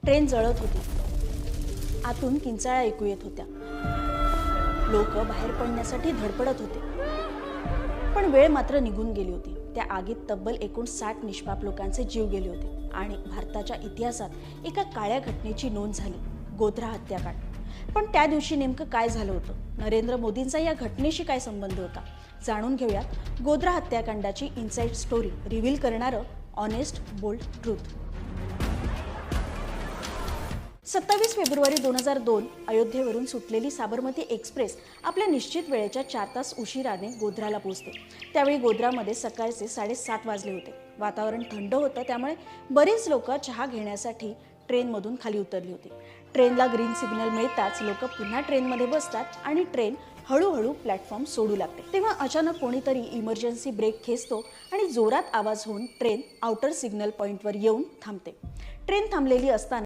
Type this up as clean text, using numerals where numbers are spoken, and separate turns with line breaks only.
Train जळत होती। आतून किंचाळ्या ऐकू येत होत्या। लोक बाहेर पडण्यासाठी धडपडत होते, पण वेळ मात्र निघून गेली होती। त्या आगीत तब्बल 59 निष्पाप लोकांचे जीव गेले होते आणि भारताच्या इतिहासात एका काळ्या घटनेची नोंद झाली, गोध्रा हत्याकांड। पण त्या दिवशी नेमकं काय झालं होतं? नरेंद्र मोदींचा या घटनेशी काय संबंध होता? जाणून घेऊयात गोध्रा हत्याकांडाची इनसाइड स्टोरी रिव्हील करणारं ऑनेस्ट बोल्ड ट्रूथ। 27 फेब्रुवारी 2002 अयोध्येवरून सुटलेली साबरमती एक्सप्रेस आपल्या निश्चित वेळेच्या 4 तास उशिराने गोध्राला पोहोचते। त्यावेळी गोध्रामध्ये सकाळचे 7:30 वाजले होते। वातावरण थंड होतं, त्यामुळे बरीच लोक चहा घेण्यासाठी ट्रेनमधून खाली उतरली होती। ट्रेनला ग्रीन सिग्नल मिळताच लोक पुन्हा ट्रेनमध्ये बसतात आणि ट्रेन हळूहळू प्लॅटफॉर्म सोडू लागते। तेव्हा अचानक कोणीतरी इमर्जन्सी ब्रेक खेचतो आणि जोरात आवाज होऊन ट्रेन आउटर सिग्नल पॉइंटवर येऊन थांबते। ट्रेन थांबलेली असताना